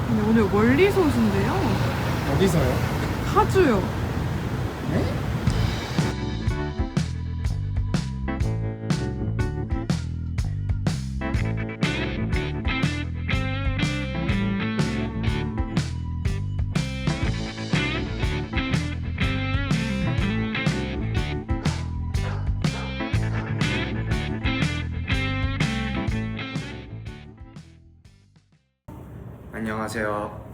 근데 오늘 멀리서 오신대요? 어디서요? 파주요. 네? 안녕하세요.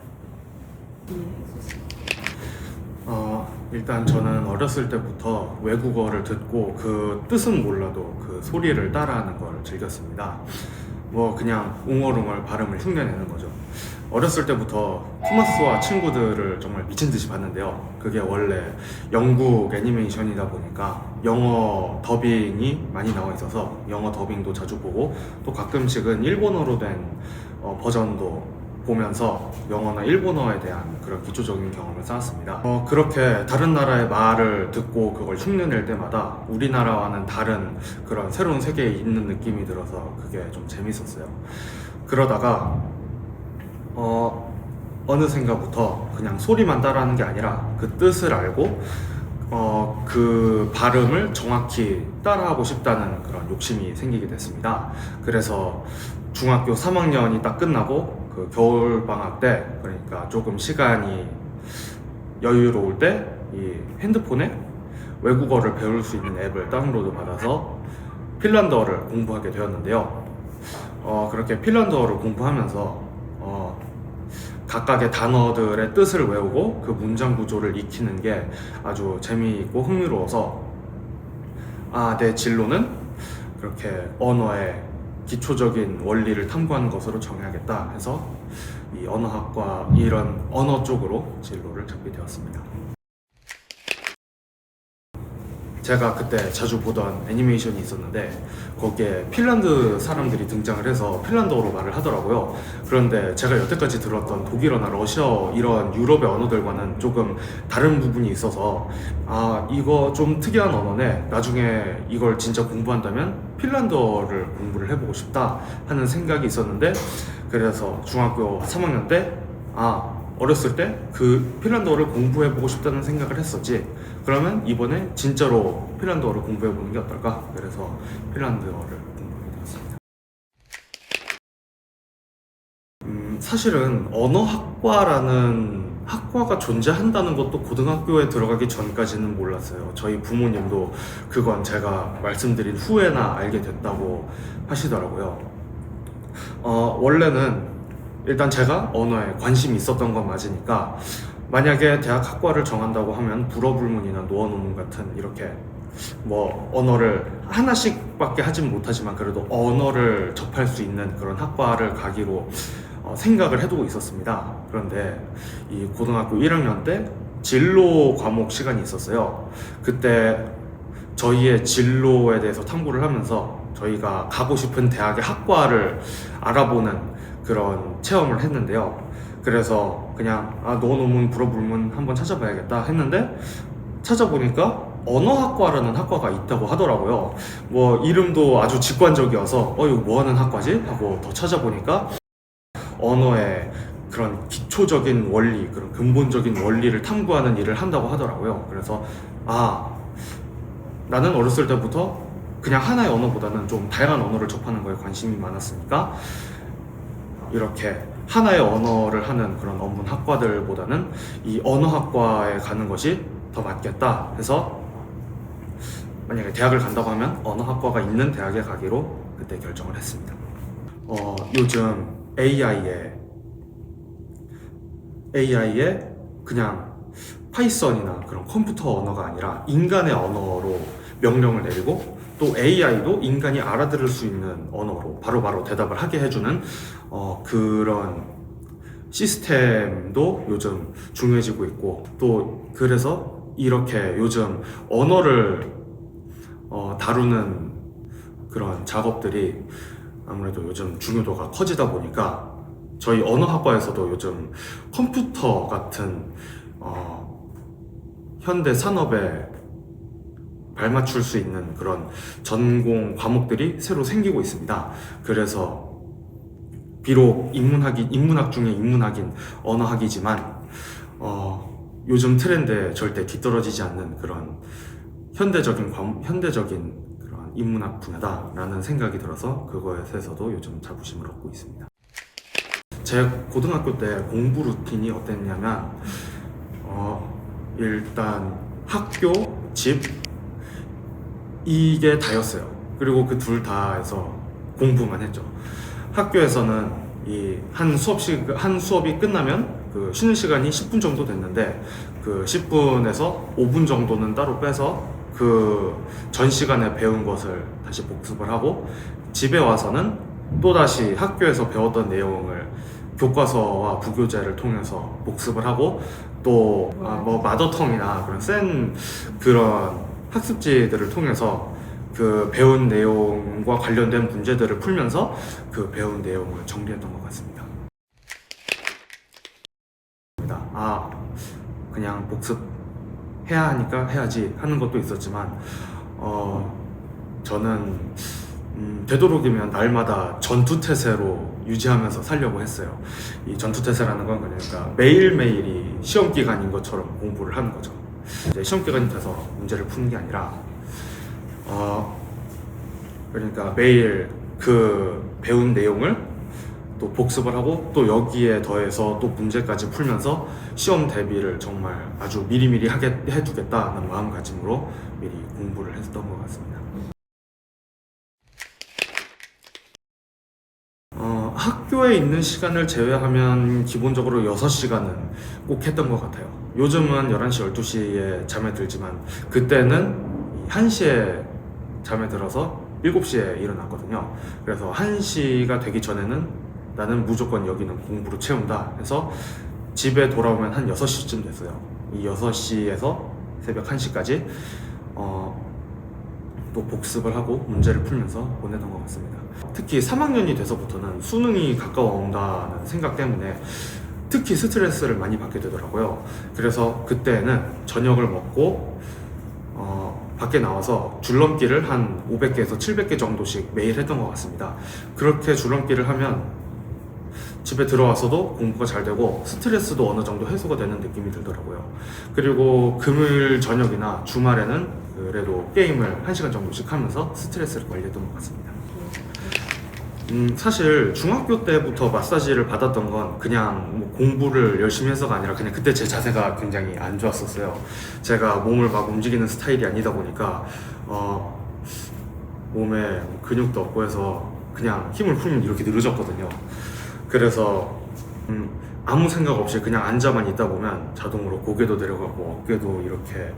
일단 저는 어렸을 때부터 외국어를 듣고 그 뜻은 몰라도 그 소리를 따라하는 걸 즐겼습니다. 뭐 그냥 웅얼웅얼 발음을 흉내내는 거죠. 어렸을 때부터 토마스와 친구들을 정말 미친 듯이 봤는데요. 그게 원래 영국 애니메이션이다 보니까 영어 더빙이 많이 나와 있어서 영어 더빙도 자주 보고 또 가끔씩은 일본어로 된 버전도 보면서 영어나 일본어에 대한 그런 기초적인 경험을 쌓았습니다. 그렇게 다른 나라의 말을 듣고 그걸 흉내낼 때마다 우리나라와는 다른 그런 새로운 세계에 있는 느낌이 들어서 그게 좀 재밌었어요. 그러다가 어느샌가부터 그냥 소리만 따라하는 게 아니라 그 뜻을 알고 그 발음을 정확히 따라하고 싶다는 그런 욕심이 생기게 됐습니다. 그래서 중학교 3학년이 딱 끝나고 그 겨울방학 때, 그러니까 조금 시간이 여유로울 때 이 핸드폰에 외국어를 배울 수 있는 앱을 다운로드 받아서 핀란드어를 공부하게 되었는데요. 그렇게 핀란드어를 공부하면서 각각의 단어들의 뜻을 외우고 그 문장 구조를 익히는 게 아주 재미있고 흥미로워서 내 진로는 그렇게 언어의 기초적인 원리를 탐구하는 것으로 정해야겠다 해서 이 언어학과 이런 언어 쪽으로 진로를 잡게 되었습니다. 제가 그때 자주 보던 애니메이션이 있었는데 거기에 핀란드 사람들이 등장을 해서 핀란드어로 말을 하더라고요. 그런데 제가 여태까지 들었던 독일어나 러시아어 이런 유럽의 언어들과는 조금 다른 부분이 있어서 이거 좀 특이한 언어네, 나중에 이걸 진짜 공부한다면 핀란드어를 공부를 해보고 싶다 하는 생각이 있었는데, 그래서 중학교 3학년 때 어렸을 때 그 핀란드어를 공부해보고 싶다는 생각을 했었지, 그러면 이번에 진짜로 핀란드어를 공부해보는 게 어떨까? 그래서 핀란드어를 공부하게 되었습니다. 사실은 언어학과라는 학과가 존재한다는 것도 고등학교에 들어가기 전까지는 몰랐어요. 저희 부모님도 그건 제가 말씀드린 후에나 알게 됐다고 하시더라고요. 원래는 일단 제가 언어에 관심이 있었던 건 맞으니까 만약에 대학 학과를 정한다고 하면 불어불문이나 노어논문 같은 이렇게 뭐 언어를 하나씩밖에 하진 못하지만 그래도 언어를 접할 수 있는 그런 학과를 가기로 생각을 해두고 있었습니다. 그런데 이 고등학교 1학년 때 진로 과목 시간이 있었어요. 그때 저희의 진로에 대해서 탐구를 하면서 저희가 가고 싶은 대학의 학과를 알아보는 그런 체험을 했는데요. 그래서 그냥 노어논문 불어불문 한번 찾아봐야겠다 했는데 찾아보니까 언어학과라는 학과가 있다고 하더라고요. 뭐 이름도 아주 직관적이어서 이거 뭐하는 학과지? 하고 더 찾아보니까 언어의 그런 기초적인 원리, 그런 근본적인 원리를 탐구하는 일을 한다고 하더라고요. 그래서 나는 어렸을 때부터 그냥 하나의 언어보다는 좀 다양한 언어를 접하는 거에 관심이 많았으니까 이렇게 하나의 언어를 하는 그런 전문 학과들보다는 이 언어학과에 가는 것이 더 맞겠다 해서 만약에 대학을 간다고 하면 언어학과가 있는 대학에 가기로 그때 결정을 했습니다. 요즘 AI에 그냥 파이썬이나 그런 컴퓨터 언어가 아니라 인간의 언어로 명령을 내리고 또 AI도 인간이 알아들을 수 있는 언어로 바로바로 대답을 하게 해주는 그런 시스템도 요즘 중요해지고 있고, 또 그래서 이렇게 요즘 언어를 다루는 그런 작업들이 아무래도 요즘 중요도가 커지다 보니까 저희 언어학과에서도 요즘 컴퓨터 같은 현대 산업에 발맞출 수 있는 그런 전공 과목들이 새로 생기고 있습니다. 그래서 비록 인문학 중에 인문학인 언어학이지만 요즘 트렌드에 절대 뒤떨어지지 않는 그런 현대적인 그런 인문학 분야다라는 생각이 들어서 그거에 대해서도 요즘 자부심을 얻고 있습니다. 제 고등학교 때 공부 루틴이 어땠냐면 일단 학교, 집 이게 다였어요. 그리고 그 둘 다에서 공부만 했죠. 학교에서는 한 수업이 끝나면 그 쉬는 시간이 10분 정도 됐는데 그 10분에서 5분 정도는 따로 빼서 그 전 시간에 배운 것을 다시 복습을 하고 집에 와서는 또다시 학교에서 배웠던 내용을 교과서와 부교재를 통해서 복습을 하고 또 뭐 마더텅이나 그런 학습지들을 통해서 그 배운 내용과 관련된 문제들을 풀면서 그 배운 내용을 정리했던 것 같습니다. 그냥 복습해야 하니까 해야지 하는 것도 있었지만 저는 되도록이면 날마다 전투태세로 유지하면서 살려고 했어요. 이 전투태세라는 건 그러니까 매일매일이 시험 기간인 것처럼 공부를 하는 거죠. 이제 시험 기간이 돼서 문제를 푸는 게 아니라 그러니까 매일 그 배운 내용을 또 복습을 하고 또 여기에 더해서 또 문제까지 풀면서 시험 대비를 정말 아주 미리미리 해두겠다는 마음가짐으로 미리 공부를 했던 것 같습니다. 학교에 있는 시간을 제외하면 기본적으로 6시간은 꼭 했던 것 같아요. 요즘은 11시, 12시에 잠에 들지만 그때는 1시에 잠에 들어서 7시에 일어났거든요. 그래서 1시가 되기 전에는 나는 무조건 여기는 공부로 채운다 해서 집에 돌아오면 한 6시쯤 됐어요. 이 6시에서 새벽 1시까지 또 복습을 하고 문제를 풀면서 보내던 것 같습니다. 특히 3학년이 돼서부터는 수능이 가까워온다는 생각 때문에 특히 스트레스를 많이 받게 되더라고요. 그래서 그때는 저녁을 먹고 밖에 나와서 줄넘기를 한 500개에서 700개 정도씩 매일 했던 것 같습니다. 그렇게 줄넘기를 하면 집에 들어와서도 공부가 잘 되고 스트레스도 어느 정도 해소가 되는 느낌이 들더라고요. 그리고 금요일 저녁이나 주말에는 그래도 게임을 1시간 정도씩 하면서 스트레스를 관리했던 것 같습니다. 사실 중학교 때부터 마사지를 받았던 건 그냥 뭐 공부를 열심히 해서가 아니라 그냥 그때 제 자세가 굉장히 안 좋았었어요. 제가 몸을 막 움직이는 스타일이 아니다 보니까 몸에 근육도 없고 해서 그냥 힘을 풀면 이렇게 늘어졌거든요. 그래서 아무 생각 없이 그냥 앉아만 있다 보면 자동으로 고개도 내려가고 어깨도 이렇게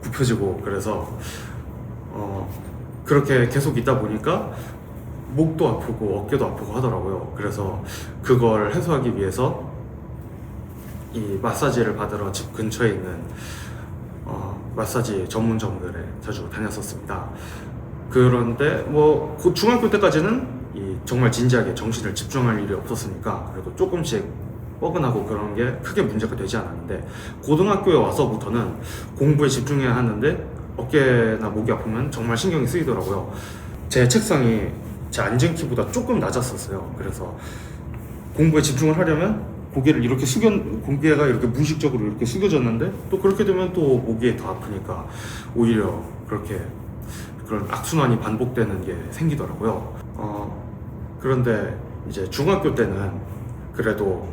굽혀지고 그래서 그렇게 계속 있다 보니까 목도 아프고 어깨도 아프고 하더라고요. 그래서 그걸 해소하기 위해서 이 마사지를 받으러 집 근처에 있는 마사지 전문점들에 자주 다녔었습니다. 그런데 뭐 중학교 때까지는 정말 진지하게 정신을 집중할 일이 없었으니까 그래도 조금씩 뻐근하고 그런 게 크게 문제가 되지 않았는데 고등학교에 와서부터는 공부에 집중해야 하는데 어깨나 목이 아프면 정말 신경이 쓰이더라고요. 제 책상이 제 앉은 키보다 조금 낮았었어요. 그래서 공부에 집중을 하려면 고개가 이렇게 무의식적으로 이렇게 숙여졌는데 또 그렇게 되면 또 목이 더 아프니까 오히려 그런 악순환이 반복되는 게 생기더라고요. 그런데 이제 중학교 때는 그래도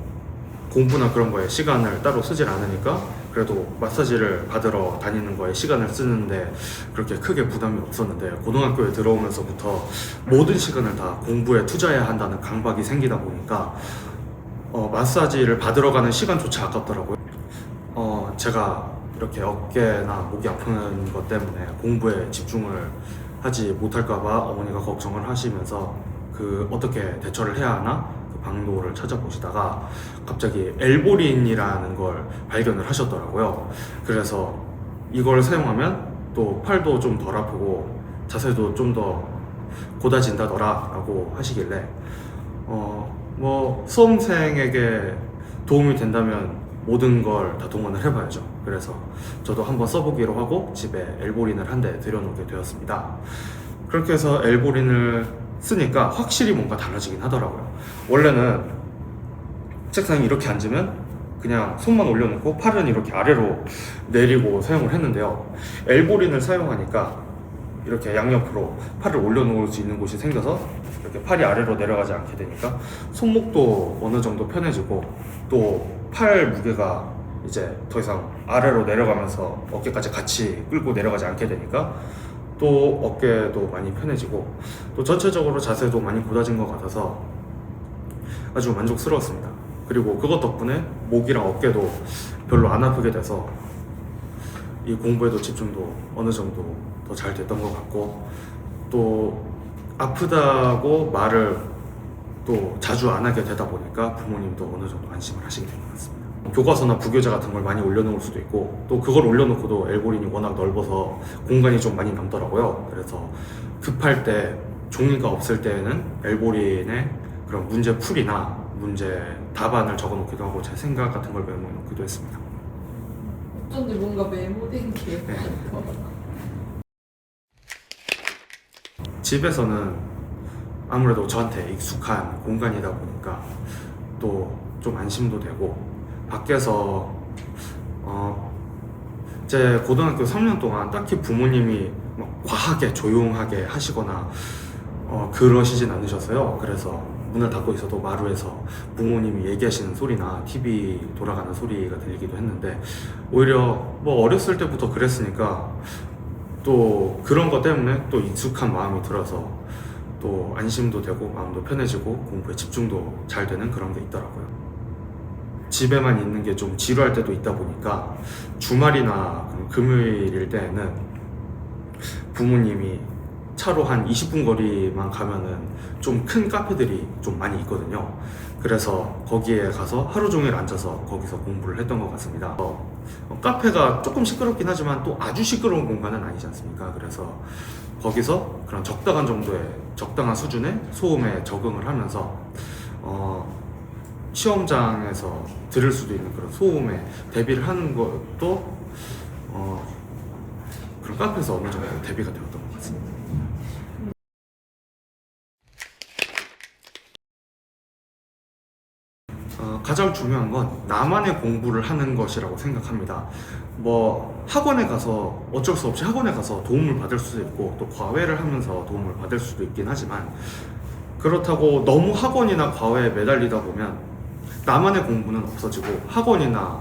공부나 그런 거에 시간을 따로 쓰질 않으니까 그래도 마사지를 받으러 다니는 거에 시간을 쓰는데 그렇게 크게 부담이 없었는데 고등학교에 들어오면서부터 모든 시간을 다 공부에 투자해야 한다는 강박이 생기다 보니까 마사지를 받으러 가는 시간조차 아깝더라고요. 제가 이렇게 어깨나 목이 아픈 것 때문에 공부에 집중을 하지 못할까봐 어머니가 걱정을 하시면서 어떻게 대처를 해야 하나 방도를 찾아보시다가 갑자기 엘보린이라는 걸 발견을 하셨더라고요. 그래서 이걸 사용하면 또 팔도 좀 덜 아프고 자세도 좀 더 고다진다더라 라고 하시길래 뭐 수험생에게 도움이 된다면 모든 걸 다 동원을 해봐야죠. 그래서 저도 한번 써보기로 하고 집에 엘보린을 한 대 들여놓게 되었습니다. 그렇게 해서 엘보린을 쓰니까 확실히 뭔가 달라지긴 하더라고요. 원래는 책상에 이렇게 앉으면 그냥 손만 올려놓고 팔은 이렇게 아래로 내리고 사용을 했는데요. 엘보린을 사용하니까 이렇게 양옆으로 팔을 올려놓을 수 있는 곳이 생겨서 이렇게 팔이 아래로 내려가지 않게 되니까 손목도 어느 정도 편해지고, 또 팔 무게가 이제 더 이상 아래로 내려가면서 어깨까지 같이 끌고 내려가지 않게 되니까 또 어깨도 많이 편해지고, 또 전체적으로 자세도 많이 곧아진 것 같아서 아주 만족스러웠습니다. 그리고 그것 덕분에 목이랑 어깨도 별로 안 아프게 돼서 이 공부에도 집중도 어느 정도 더 잘 됐던 것 같고, 또 아프다고 말을 또 자주 안 하게 되다 보니까 부모님도 어느 정도 안심을 하시게 된 것 같습니다. 교과서나 부교재 같은 걸 많이 올려놓을 수도 있고, 또 그걸 올려놓고도 엘보린이 워낙 넓어서 공간이 좀 많이 남더라고요. 그래서 급할 때, 종이가 없을 때에는 엘보린에 그런 문제 풀이나 문제 답안을 적어놓기도 하고 제 생각 같은 걸 메모해놓기도 했습니다. 어쩐지 뭔가 메모된 게 네. 많아. 집에서는 아무래도 저한테 익숙한 공간이다 보니까 또 좀 안심도 되고, 밖에서 제 고등학교 3년 동안 딱히 부모님이 막 과하게 조용하게 하시거나 그러시진 않으셨어요. 그래서 문을 닫고 있어도 마루에서 부모님이 얘기하시는 소리나 TV 돌아가는 소리가 들리기도 했는데, 오히려 뭐 어렸을 때부터 그랬으니까 또 그런 것 때문에 또 익숙한 마음이 들어서 또 안심도 되고 마음도 편해지고 공부에 집중도 잘 되는 그런 게 있더라고요. 집에만 있는 게 좀 지루할 때도 있다 보니까 주말이나 금요일일 때에는 부모님이 차로 한 20분 거리만 가면은 좀 큰 카페들이 좀 많이 있거든요. 그래서 거기에 가서 하루 종일 앉아서 거기서 공부를 했던 것 같습니다. 카페가 조금 시끄럽긴 하지만 또 아주 시끄러운 공간은 아니지 않습니까? 그래서 거기서 그런 적당한 정도의, 적당한 수준의 소음에 적응을 하면서 시험장에서 들을 수도 있는 그런 소음에 대비를 하는 것도 그런 카페에서 어느 정도 대비가 되었던 것 같습니다. 가장 중요한 건 나만의 공부를 하는 것이라고 생각합니다. 뭐 학원에 가서 어쩔 수 없이 학원에 가서 도움을 받을 수도 있고, 또 과외를 하면서 도움을 받을 수도 있긴 하지만, 그렇다고 너무 학원이나 과외에 매달리다 보면 나만의 공부는 없어지고 학원이나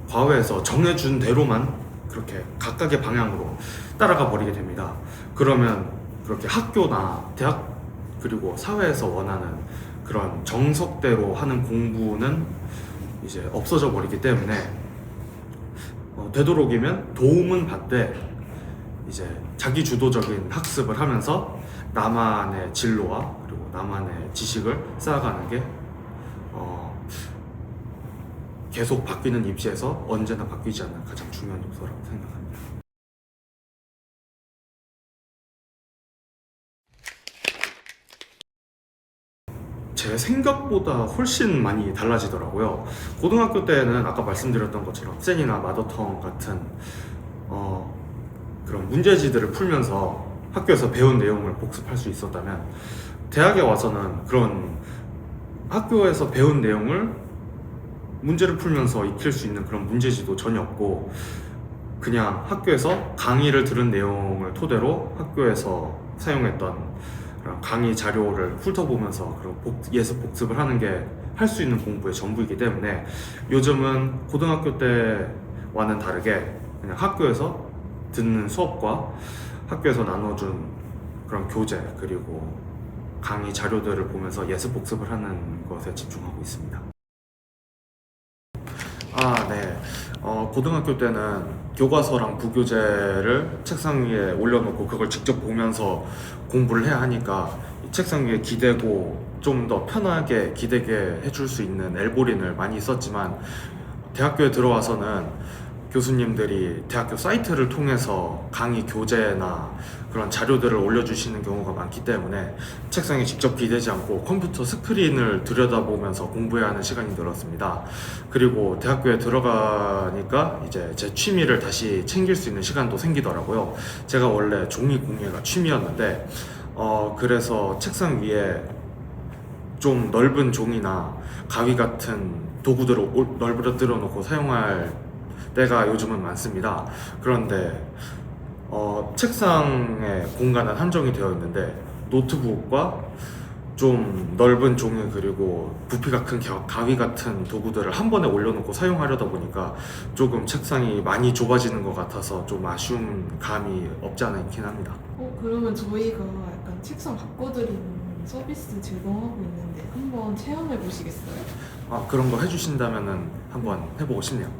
과외에서 정해준 대로만 그렇게 각각의 방향으로 따라가 버리게 됩니다. 그러면 그렇게 학교나 대학 그리고 사회에서 원하는 그런 정석대로 하는 공부는 이제 없어져 버리기 때문에 되도록이면 도움은 받되 이제 자기 주도적인 학습을 하면서 나만의 진로와 그리고 나만의 지식을 쌓아가는 게 계속 바뀌는 입시에서 언제나 바뀌지 않는 가장 중요한 요소라고 생각합니다. 제 생각보다 훨씬 많이 달라지더라고요. 고등학교 때는 아까 말씀드렸던 것처럼 센이나 마더텅 같은 그런 문제지들을 풀면서 학교에서 배운 내용을 복습할 수 있었다면, 대학에 와서는 그런 학교에서 배운 내용을 문제를 풀면서 익힐 수 있는 그런 문제지도 전혀 없고, 그냥 학교에서 강의를 들은 내용을 토대로 학교에서 사용했던 그런 강의 자료를 훑어보면서 그런 예습 복습을 하는 게 할 수 있는 공부의 전부이기 때문에, 요즘은 고등학교 때와는 다르게 그냥 학교에서 듣는 수업과 학교에서 나눠준 그런 교재 그리고 강의 자료들을 보면서 예습 복습을 하는 것에 집중하고 있습니다. 네. 고등학교 때는 교과서랑 부교재를 책상 위에 올려놓고 그걸 직접 보면서 공부를 해야 하니까 책상 위에 기대고 좀 더 편하게 기대게 해줄 수 있는 엘보린을 많이 썼지만, 대학교에 들어와서는 교수님들이 대학교 사이트를 통해서 강의 교재나 그런 자료들을 올려주시는 경우가 많기 때문에 책상에 직접 기대지 않고 컴퓨터 스크린을 들여다보면서 공부해야 하는 시간이 늘었습니다. 그리고 대학교에 들어가니까 이제 제 취미를 다시 챙길 수 있는 시간도 생기더라고요. 제가 원래 종이 공예가 취미였는데 그래서 책상 위에 좀 넓은 종이나 가위 같은 도구들을 널브러뜨려 놓고 사용할 때가 요즘은 많습니다. 그런데 책상의 공간은 한정이 되어 있는데 노트북과 좀 넓은 종이 그리고 부피가 큰 가위 같은 도구들을 한 번에 올려놓고 사용하려다 보니까 조금 책상이 많이 좁아지는 것 같아서 좀 아쉬운 감이 없지 않아 있긴 합니다. 그러면 저희가 약간 책상 바꿔드리는 서비스 제공하고 있는데 한번 체험해 보시겠어요? 그런 거 해주신다면은 한번 해보고 싶네요.